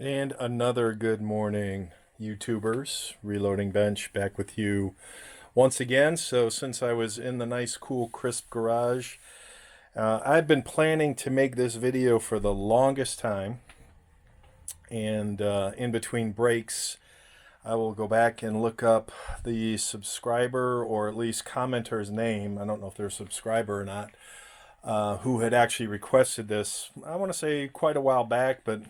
And another good morning, YouTubers. Reloading Bench back with you once again. So since I was in the nice, cool, crisp garage, I've been planning to make this video for the longest time. And in between breaks, I will go back and look up the subscriber or at least commenter's name. I don't know if they're a subscriber or not. Who had actually requested this, I want to say quite a while back, but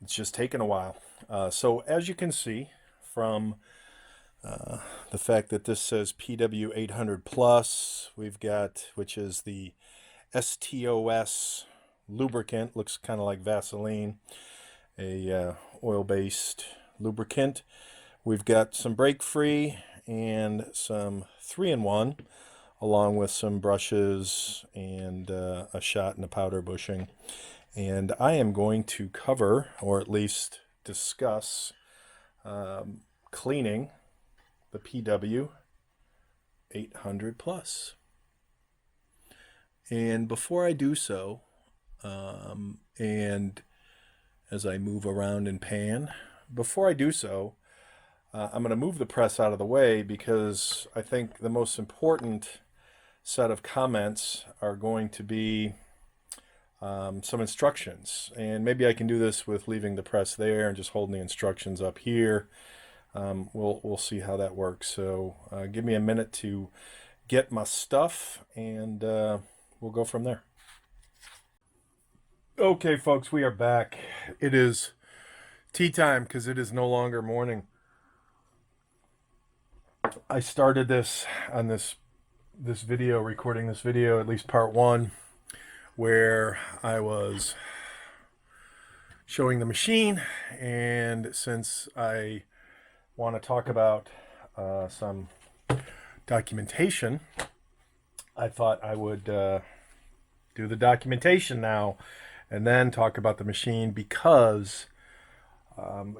it's just taken a while. So as you can see from the fact that this says PW 800 plus, we've got, which is the S.T.O.S lubricant, looks kind of like Vaseline, a oil-based lubricant. We've got some brake free and some 3-in-1, along with some brushes and a shot and a powder bushing. And I am going to cover, or at least discuss, cleaning the PW 800 plus. And before I do so, and as I move around and pan, before I do so, I'm going to move the press out of the way because I think the most important set of comments are going to be some instructions, and maybe I can do this with leaving the press there and just holding the instructions up here. We'll see how that works. So give me a minute to get my stuff, and we'll go from there. Okay, folks, we are back. It is tea time because it is no longer morning. I started this on this video, recording this video, at least part one, where I was showing the machine, and since I want to talk about some documentation, I thought I would do the documentation now and then talk about the machine, because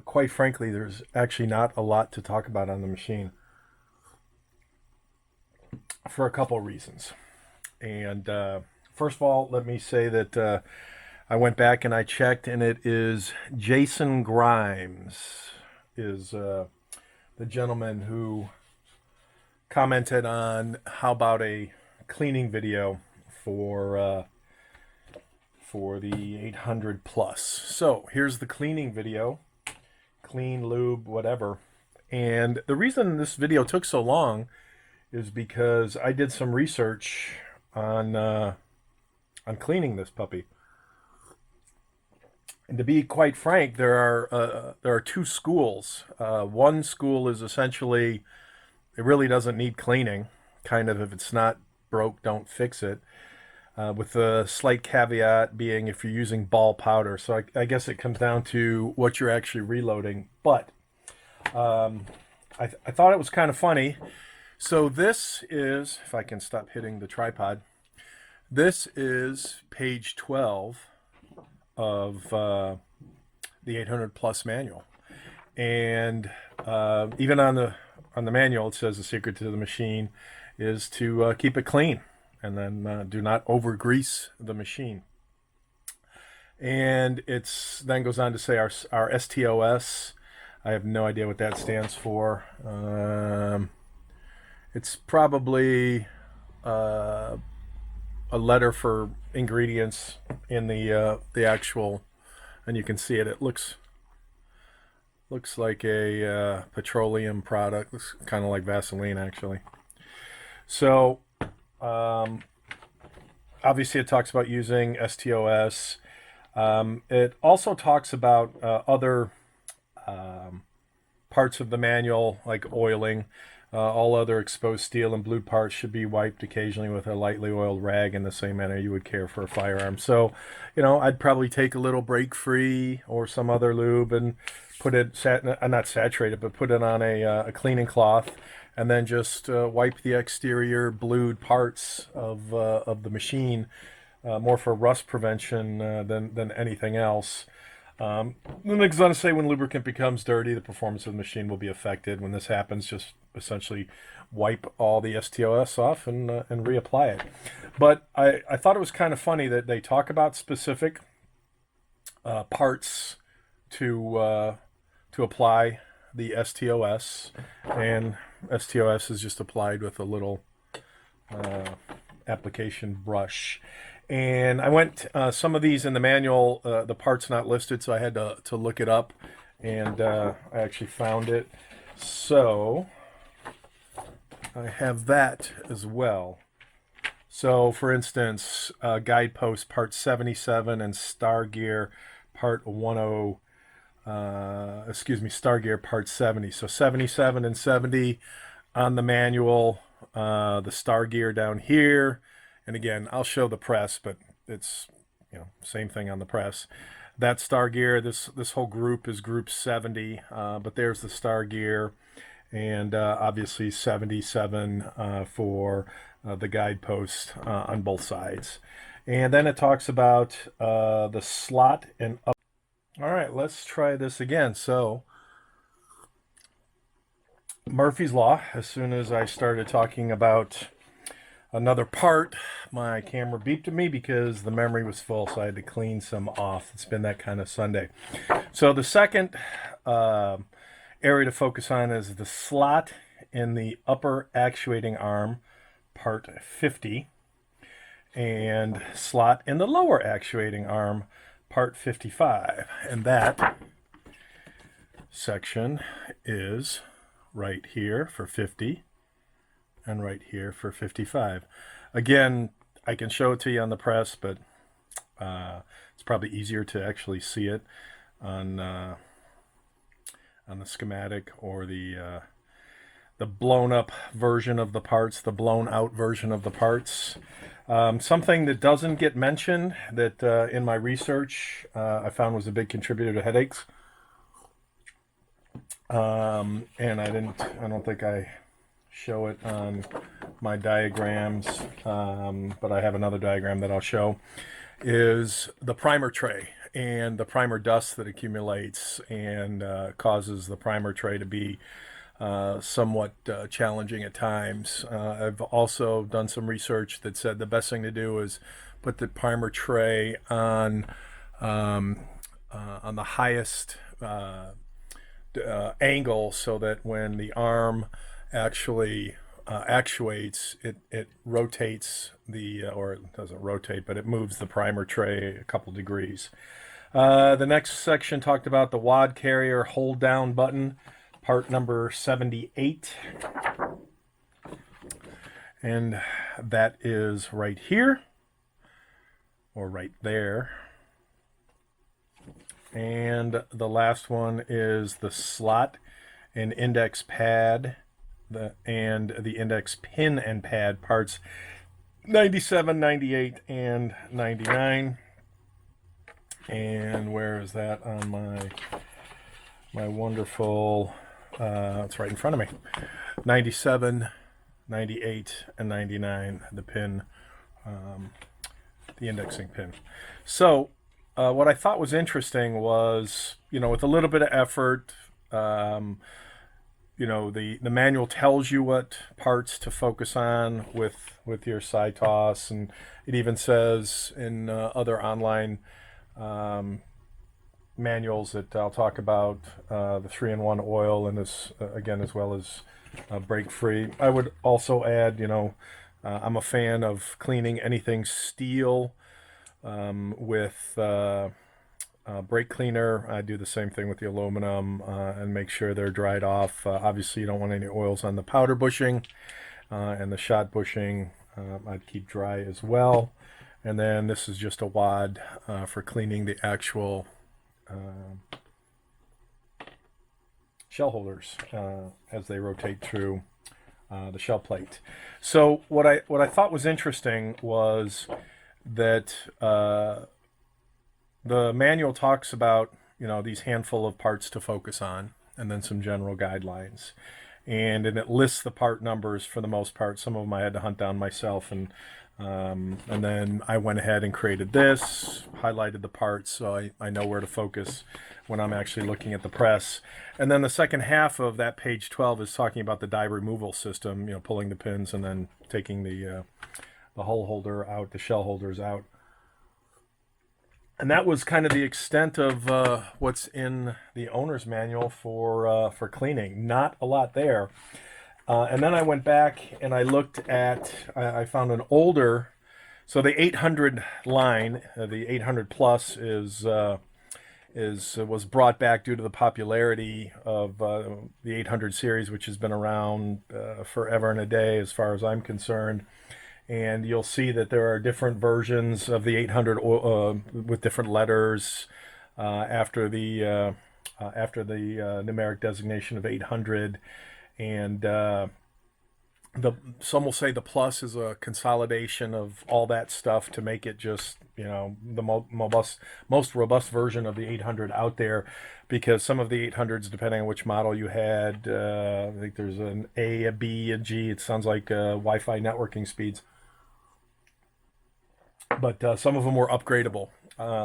quite frankly, there's actually not a lot to talk about on the machine for a couple of reasons. And first of all, let me say that I went back and I checked, and it is Jayson Grimes is the gentleman who commented on how about a cleaning video for the 800 plus. So here's the cleaning video, clean, lube, whatever. And the reason this video took so long is because I did some research on cleaning this puppy. And to be quite frank, there are two schools. One school is essentially it really doesn't need cleaning. Kind of, if it's not broke, don't fix it. With the slight caveat being if you're using ball powder. So I guess it comes down to what you're actually reloading. But I thought it was kind of funny. So this is, if I can stop hitting the tripod, this is page 12 of the 800 plus manual. And even on the manual, it says the secret to the machine is to keep it clean, and then do not over grease the machine. And it's then goes on to say our S.T.O.S. I have no idea what that stands for. It's probably a letter for ingredients in the actual, and you can see it. It looks like a petroleum product. Looks kind of like Vaseline, actually. So obviously it talks about using S.T.O.S. It also talks about other parts of the manual, like oiling. All other exposed steel and blued parts should be wiped occasionally with a lightly oiled rag in the same manner you would care for a firearm. So, I'd probably take a little brake free or some other lube and put it, not saturate it, but put it on a cleaning cloth, and then just wipe the exterior blued parts of the machine, more for rust prevention than anything else. Then it goes on to say when lubricant becomes dirty, the performance of the machine will be affected. When this happens, just essentially wipe all the S.T.O.S off and reapply it. But I thought it was kind of funny that they talk about specific parts to apply the S.T.O.S, and S.T.O.S is just applied with a little application brush. And I went, some of these in the manual, the part's not listed, so I had to look it up, and I actually found it. So I have that as well. So for instance, guidepost part 77 and star gear part 10, star gear part 70. So 77 and 70 on the manual, the star gear down here. And again, I'll show the press, but it's, same thing on the press. That star gear, this whole group is group 70, but there's the star gear, and obviously 77 for the guidepost on both sides. And then it talks about the slot and up. All right, let's try this again. So Murphy's Law, as soon as I started talking about another part, my camera beeped at me because the memory was full, so I had to clean some off. It's been that kind of Sunday. So the second area to focus on is the slot in the upper actuating arm, part 50, and slot in the lower actuating arm, part 55. And that section is right here for 50 and right here for 55. Again, I can show it to you on the press, but it's probably easier to actually see it on the schematic or the blown up version of the parts, the blown out version of the parts. Something that doesn't get mentioned that in my research I found was a big contributor to headaches. And I don't think I show it on my diagrams, but I have another diagram that I'll show, is the primer tray and the primer dust that accumulates and causes the primer tray to be somewhat challenging at times. I've also done some research that said the best thing to do is put the primer tray on the highest angle, so that when the arm actually actuates, it rotates or it doesn't rotate, but it moves the primer tray a couple degrees. The next section talked about the wad carrier hold down button, part number 78. And that is right here, or right there. And the last one is the slot and index pad, and the index pin and pad, parts 97, 98, and 99. And where is that on my wonderful, it's right in front of me, 97, 98, and 99, the pin, the indexing pin. So what I thought was interesting was, with a little bit of effort, the manual tells you what parts to focus on with your S.T.O.S, and it even says in other online manuals that I'll talk about, the 3-in-1 oil, and this again, as well as brake free. I would also add, I'm a fan of cleaning anything steel with brake cleaner. I do the same thing with the aluminum and make sure they're dried off. Obviously, you don't want any oils on the powder bushing, and the shot bushing I'd keep dry as well. And then this is just a wad for cleaning the actual shell holders as they rotate through the shell plate. So what I thought was interesting was that the manual talks about, these handful of parts to focus on, and then some general guidelines. And it lists the part numbers for the most part. Some of them I had to hunt down myself, and then I went ahead and created this, highlighted the parts so I know where to focus when I'm actually looking at the press. And then the second half of that page 12 is talking about the die removal system, pulling the pins and then taking the hole holder out, the shell holders out. And that was kind of the extent of what's in the owner's manual for cleaning. Not a lot there. And then I went back and I looked at, I found an older, so the 800 line, the 800 plus was brought back due to the popularity of the 800 series, which has been around forever and a day as far as I'm concerned. And you'll see that there are different versions of the 800 with different letters after the numeric designation of 800. And some will say the plus is a consolidation of all that stuff to make it just, you know, the most robust version of the 800 out there, because some of the 800s, depending on which model you had, I think there's an A, a B, a G. It sounds like Wi-Fi networking speeds, but some of them were upgradable.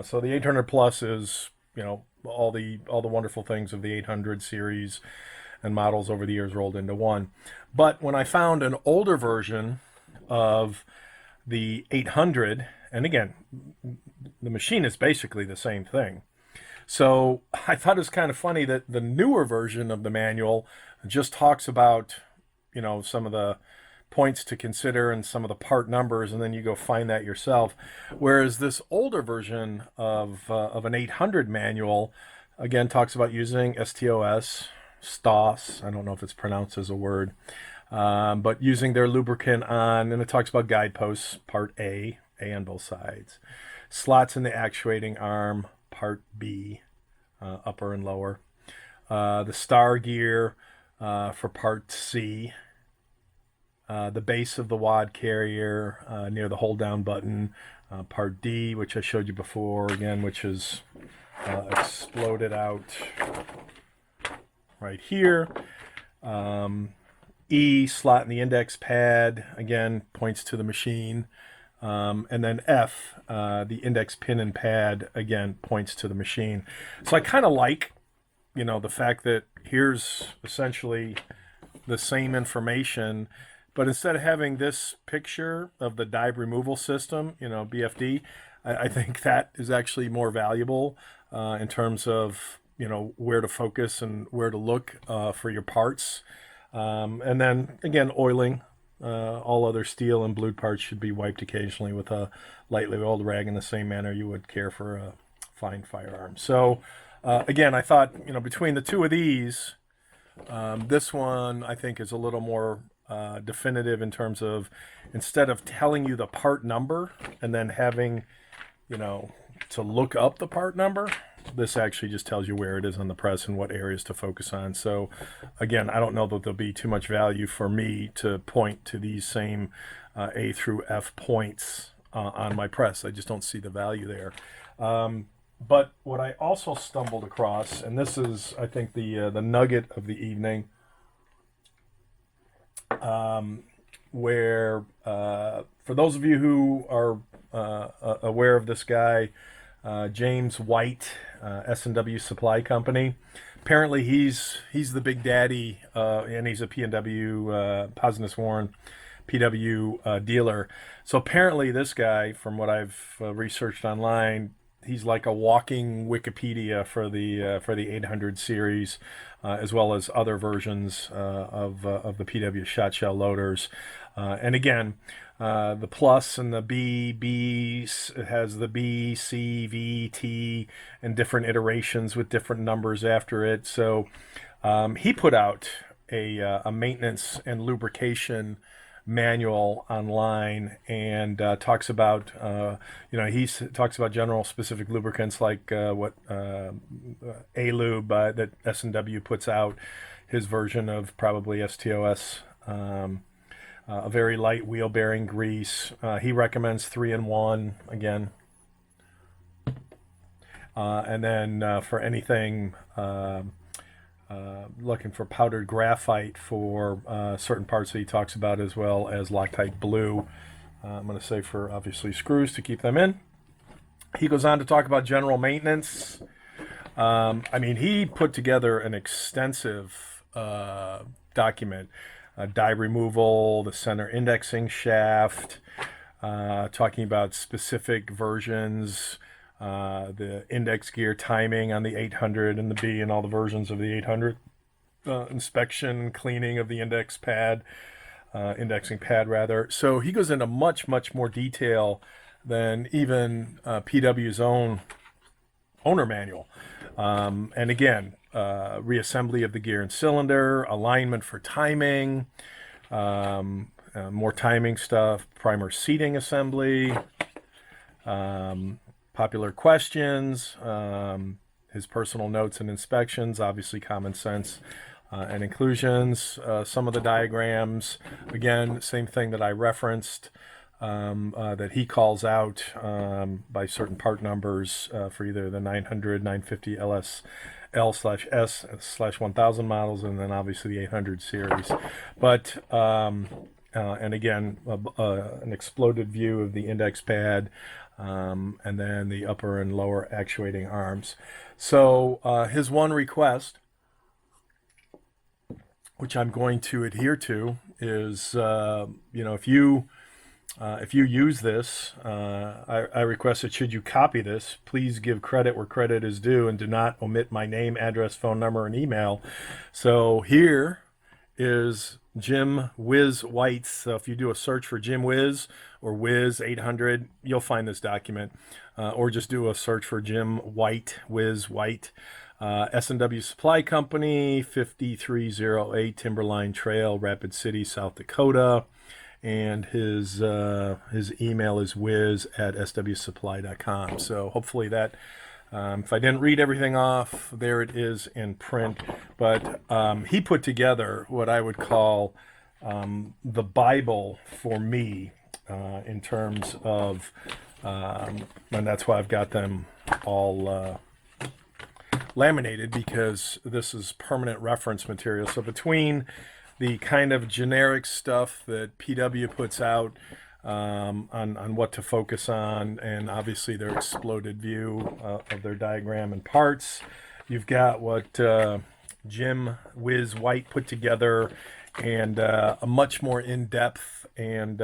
So the 800 plus is, you know, all the wonderful things of the 800 series and models over the years rolled into one. But when I found an older version of the 800, and again, the machine is basically the same thing. So I thought it was kind of funny that the newer version of the manual just talks about, you know, some of the points to consider and some of the part numbers, and then you go find that yourself. Whereas this older version of an 800 manual, again, talks about using S.T.O.S, S.T.O.S, I don't know if it's pronounced as a word, but using their lubricant on, and it talks about guideposts, part A on both sides. Slots in the actuating arm, part B, upper and lower. The star gear for part C. The base of the wad carrier near the hold down button, part D, which I showed you before, again, which is exploded out right here. E, slot in the index pad, again, points to the machine. And then F, the index pin and pad, again, points to the machine. So I kind of like, you know, the fact that here's essentially the same information, but instead of having this picture of the dive removal system, you know, BFD, I think that is actually more valuable in terms of, you know, where to focus and where to look for your parts. And then, again, oiling. All other steel and blued parts should be wiped occasionally with a lightly oiled rag in the same manner you would care for a fine firearm. So, again, I thought, you know, between the two of these, this one I think is a little more definitive in terms of, instead of telling you the part number and then having, you know, to look up the part number, this actually just tells you where it is on the press and what areas to focus on. So again, I don't know that there'll be too much value for me to point to these same A through F points on my press. I just don't see the value there. But what I also stumbled across, and this is, I think, the nugget of the evening, where for those of you who are aware of this guy, James White, S&W Supply Company. Apparently, he's the big daddy, and he's a P&W, Posness Warren PW dealer. So apparently, this guy, from what I've researched online, he's like a walking Wikipedia for the 800 series, as well as other versions of the PW shot shell loaders. And again, the plus and the B has the B, C, V, T, and different iterations with different numbers after it. So he put out a maintenance and lubrication manual online, and talks about, you know, he talks about general specific lubricants like what A-Lube that S&W puts out, his version of probably S.T.O.S, a very light wheel bearing grease. He recommends 3-in-1 again. And then for anything looking for powdered graphite for certain parts that he talks about, as well as Loctite blue. I'm going to say for obviously screws to keep them in. He goes on to talk about general maintenance. I mean, he put together an extensive document. Die removal, the center indexing shaft, talking about specific versions, the index gear timing on the 800 and the B and all the versions of the 800, inspection, cleaning of the index pad, indexing pad rather. So he goes into much, much more detail than even PW's own owner manual. And again, reassembly of the gear and cylinder, alignment for timing, more timing stuff, primer seating assembly, popular questions, his personal notes and inspections, obviously common sense and inclusions, some of the diagrams, again, same thing that I referenced, that he calls out by certain part numbers for either the 900, 950 LS L/S/1000 models, and then obviously the 800 series. But and again, an exploded view of the index pad, and then the upper and lower actuating arms. So his one request, which I'm going to adhere to, is if you use this, I request that should you copy this, please give credit where credit is due and do not omit my name, address, phone number, and email. So here is Jim Whiz White's. So if you do a search for Jim Whiz or Whiz 800, you'll find this document. Or just do a search for Jim White, Whiz White. S&W Supply Company, 5308 Timberline Trail, Rapid City, South Dakota. And his email is whiz@swsupply.com. So hopefully that, if I didn't read everything off, there it is in print. But he put together what I would call the Bible for me in terms of, and that's why I've got them all laminated, because this is permanent reference material. So between the kind of generic stuff that PW puts out on what to focus on, and obviously their exploded view of their diagram and parts, you've got what Jim Whiz White put together, and a much more in-depth and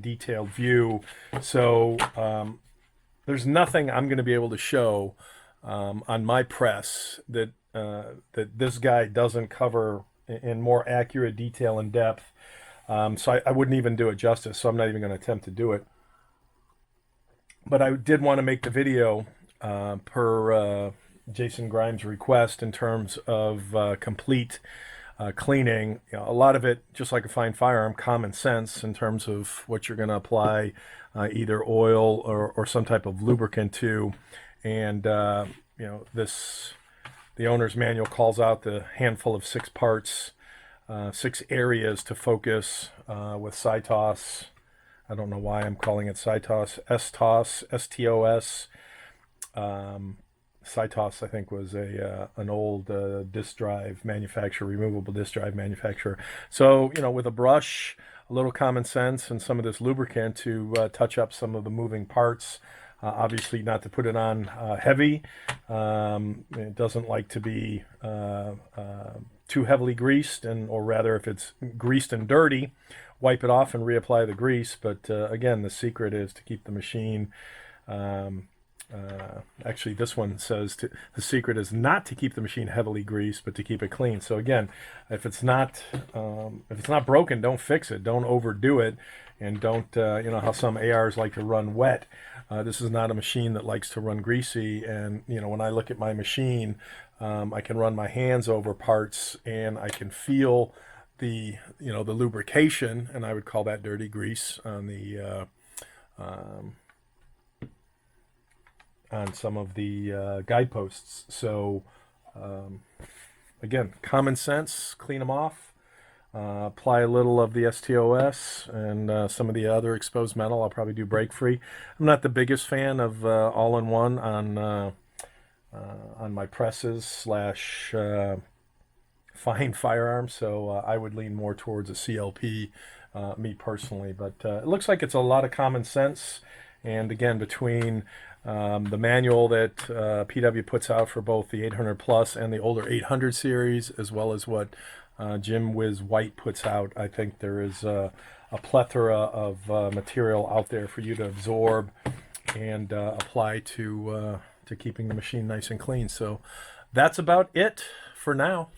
detailed view. So there's nothing I'm going to be able to show on my press that this guy doesn't cover in more accurate detail and depth. So I wouldn't even do it justice, so I'm not even going to attempt to do it. But I did want to make the video per Jason Grimes' request in terms of complete cleaning. A lot of it, just like a fine firearm, common sense in terms of what you're going to apply either oil or some type of lubricant to. And, the owner's manual calls out the handful of 6 parts, 6 areas to focus with S.T.O.S. I don't know why I'm calling it S.T.O.S. S.T.O.S. S.T.O.S. S.T.O.S. I think was an old disk drive manufacturer, removable disk drive manufacturer. So, with a brush, a little common sense, and some of this lubricant to touch up some of the moving parts. Obviously not to put it on heavy. It doesn't like to be too heavily greased, or rather if it's greased and dirty, wipe it off and reapply the grease. But again, the secret is to keep the machine, actually this one says the secret is not to keep the machine heavily greased, but to keep it clean. So again, if it's not broken, don't fix it, don't overdo it, and don't, how some ARs like to run wet. This is not a machine that likes to run greasy. And, when I look at my machine, I can run my hands over parts and I can feel the lubrication, and I would call that dirty grease on the, on some of the guideposts. So, again, common sense, clean them off. Apply a little of the S.T.O.S. and some of the other exposed metal. I'll probably do break free. I'm not the biggest fan of all-in-one on my presses / fine firearms, so I would lean more towards a CLP, me personally. But it looks like it's a lot of common sense. And again, between the manual that PW puts out for both the 800 Plus and the older 800 series, as well as what Jim Whiz White puts out, I think there is a plethora of material out there for you to absorb and apply to keeping the machine nice and clean. So that's about it for now.